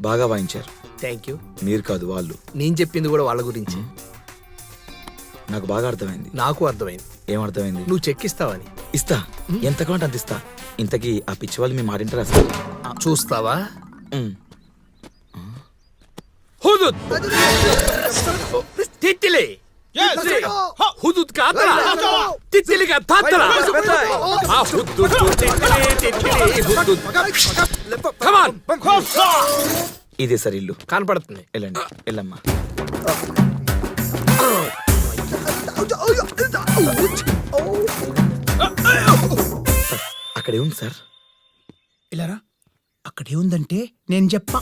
బాగా వాయించారు. Thank you. మీరు కాదు వాళ్ళు. నేను చెప్పింది కూడా వాళ్ళ గురించి. నాకు బాగా అర్థమైంది. నాకు అర్థమైంది. ఏం అర్థమైంది? నువ్వు చెక్ ఇస్తావని. ఇస్తా, ఎంత కావాలంటే అంత ఇస్తా. ఇంతకీ ఆ పిచ్చి వాళ్ళు మీ మారింటారు అసలు? చూస్తావా? తిత్తిలి హుదుద్ కా అతల తిత్తిలి కా తాతల ఆ హుదుద్ తిత్తిలి హుదుద్. Come on. ఇదే సార్ ఇల్లు. కనపడుతుంది. వెళ్ళండి, వెళ్ళమ్మా. అక్కడే ఉంది సార్. ఇలారా, అక్కడే ఉందంటే నేను చెప్పా.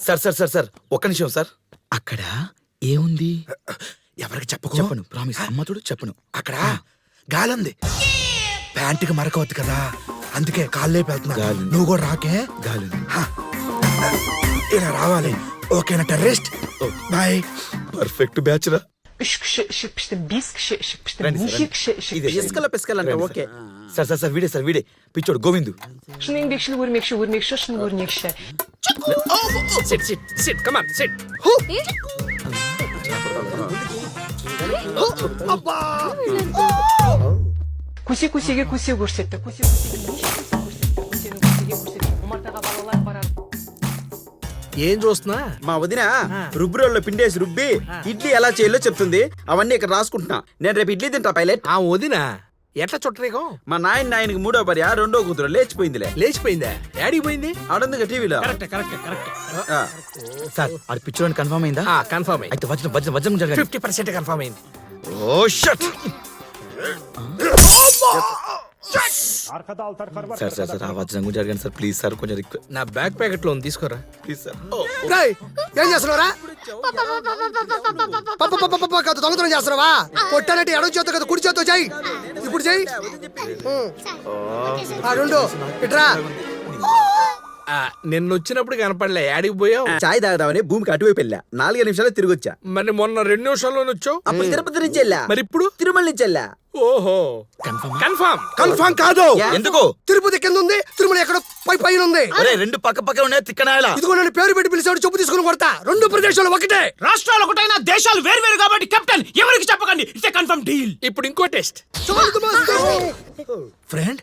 సార్ సార్ సార్ సార్ ఒక్క నిమిషం సార్. అక్కడ ఏముంది? ఎవరికి చెప్పకు. చెప్పను, ప్రామిస్. అమ్మతుడు చెప్పను. అక్కడ గాలుంది. ప్యాంటుకి మరకవద్దు కదా, అందుకే కాళ్ళే వెళ్తున్నా. గాలి. నువ్వు కూడా రాకే. గాలి. ఇలా రావాలి. ఓకేనా టెర్రరిస్ట్? బాయ్. పర్ఫెక్ట్ బ్యాచ్ రా. పిస్కల పిస్కలంటే ఓకే. సార్ సార్ సార్ వీడే సార్, వీడే పిచ్చోడు Govindu. SIT SIT SIT come on SIT. Kusi kusiga kusi gösterdi. Kusi kusiga umartaga balalar barar. ఏం చూస్తున్నా? మా వదిన రుబ్బురోల్లో పిండేసి రుబ్బి ఇడ్లీ ఎలా చేయాలో చెప్తుంది. అవన్నీ ఇక్కడ రాసుకుంటున్నా. నేను రేపు ఇడ్లీ తింటా పైలట్. ఆ వదిన ఎట్లా చుట్టరేగం? మా నాయనకి మూడో భార్య రెండో కూతురు లేచిపోయిందిలే. లేచిపోయిందా? డాడీ పోయింది. ఆడందుగా టీవీలో. సార్ ఆ పిచ్చోని కన్ఫర్మ్ అయిందా? కన్ఫర్మ్ అయింది. అయితే వజ్రం వజ్రం వజ్రం జరగాలి. 50% కన్ఫర్మ్ అయింది. ఓ షట్. సార్ సార్ సార్ ఆ వజ్రం జరగండి సార్ ప్లీజ్ సార్. కొంచెం రిక్వెస్ట్. నా బ్యాక్ ప్యాకెట్ లో ఉంది, తీసుకోరా ప్లీజ్ సార్. ఏం చేస్తున్నారా? దొంగతనం చేస్తున్నావా? కొట్టానంటే ఎడవ చేత కదా కుడి చేత్తో చెయ్యి. ఇప్పుడు చెయ్యి. రెండు ఇట్రా. నిన్న వచ్చినప్పుడు కనపడలే, యాడికి పోయావు? చాయ్ తాగదామని భూమికి అటువైపు వెళ్ళా. 4 నిమిషాలు తిరిగి వచ్చా. మరి మొన్న 2 నిమిషాల్లో వచ్చావు. అప్పుడు తిరుపతి నుంచి వెళ్ళా. మరి ఇప్పుడు తిరుమల నుంచి వెళ్ళా. ఓహో కన్ఫర్మ్. కన్ఫర్మ్ కాదు. ఎందుకు? తిరుపతి కింద ఉంది, తిరుమల ఎక్కడ పైన ఉంది. అరే రెండు పక్క పక్క ఉన్నాయి తిక్కనాయలా. ఇదిగో నన్ను పేరు పెట్టి పిలిచాడు, చెప్పు తీసుకుని కొడతా. రెండు ప్రదేశాలు ఒకటే. రాష్ట్రాలు ఒకటైనా దేశాలు వేరు కాబట్టి కెప్టెన్ ఎవరికి చెప్పకండి. It's confirm deal. ఇప్పుడు ఇంకో టెస్ట్. ఫ్రెండ్,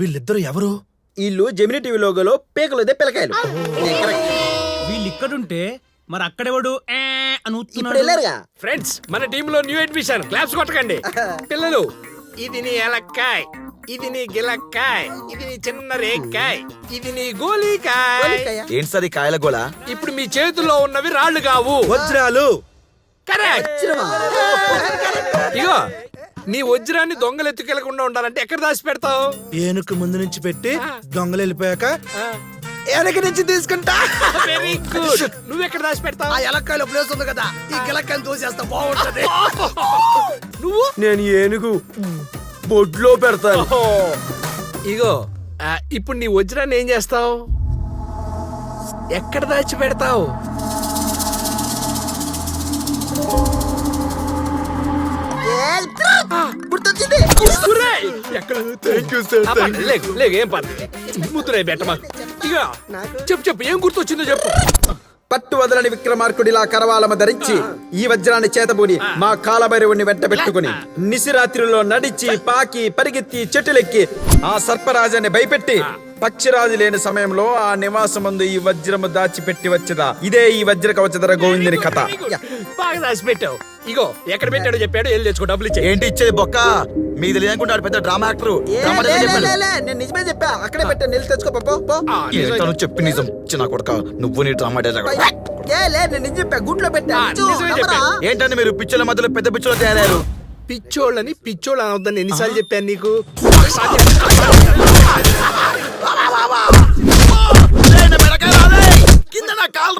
వీళ్ళిద్దరు ఎవరు? వీళ్ళు జెమిని టీవీ లోగోలో పేకలోదే పిల్లకాయలు. వీళ్ళు ఇక్కడుంటే మరి అక్కడెవడు అని ఇప్పుడు వెళ్ళారుగా. ఫ్రెండ్స్, మన టీమ్ లో న్యూ అడ్మిషన్. క్లాప్స్ కొట్టకండి పిల్లలు. ఇది నీ ఎలక్కాయ్, ఇది నీ గిలక్కాయ్, ఇది నీ చిన్న రేక్కాయ్, ఇది నీ గోలీకాయ్. ఏంటి సార్ ఈ కాయల గోళ? ఇప్పుడు మీ చేతుల్లో ఉన్నవి రాళ్లు కావు, వజ్రాలు. కరెక్ట్. ఇగో నీ వజ్రాన్ని దొంగలు ఎత్తుకెళ్లకుండా ఉండాలంటే ఎక్కడ దాచి పెడతావు? ఏనుకు ముందు నుంచి పెట్టి దొంగలు వెళ్ళిపోయాక వెనక నుంచి తీసుకుంటా. Very good. నువ్వు ఎక్కడ దాచి పెడతావు? ఆ ఎలక్కాయలో ప్లేస్ ఉంది కదా, ఈ గిలక్కాయని తోసేస్తా బాగుంటది. నువ్వు? నేను ఏనుగు బొడ్లో పెడతాను. ఇగో ఇప్పుడు నీ వజ్రాన్ని ఏం చేస్తావు? ఎక్కడ దాచి పెడతావు? గుర్తొచ్చింది. ఏం పర్లేదు, ముద్దురే బెట్టమా. ఇక చెప్పు ఏం గుర్తొచ్చిందో చెప్పు. పట్టు వదలని విక్రమార్కుడిలా కరవాలమ ధరించి ఈ వజ్రాన్ని చేతబూని మా కాలభైరవుని వెంట పెట్టుకుని నిశిరాత్రిలో నడిచి పాకి పరిగెత్తి చెట్టులెక్కి ఆ సర్పరాజాన్ని భయపెట్టి పక్షిరాజు లేని సమయంలో ఆ నివాసమందు ఈ వజ్రము దాచిపెట్టి వచ్చదా. ఇదే ఈ వజ్ర కవచధర గోవిందుని కథ. బాగా దాచి పెట్టావు. ఇగో ఎక్కడ పెట్టాడో చెప్పాడు, వెళ్ళి తెచ్చుకో, డబ్బులు ఇచ్చే. ఏంటి ఇచ్చేది బొక్క? మీకు తెలియనుకుంటాడు పెద్ద డ్రామా యాక్టర్. నేను నిజమే చెప్పా, అక్కడే పెట్టా. నిల్లు తెచ్చుకో పో. ఏంటో చెప్పి నిజం చిన్న కొడక. నువ్వు నీ డ్రామా డైలాగ్. నేను నిజం చెప్పా, గుడ్లో పెట్టా. ఏంటంటే మీరు పిచ్చోళ్ళ మధ్యలో పెద్ద పిచ్చోళ్ళు తయారయ్యారు. పిచ్చోళ్ళని పిచ్చోళ్ళు అనవద్దని ఎన్నిసార్లు చెప్పాను నీకు? కింద నా కాలు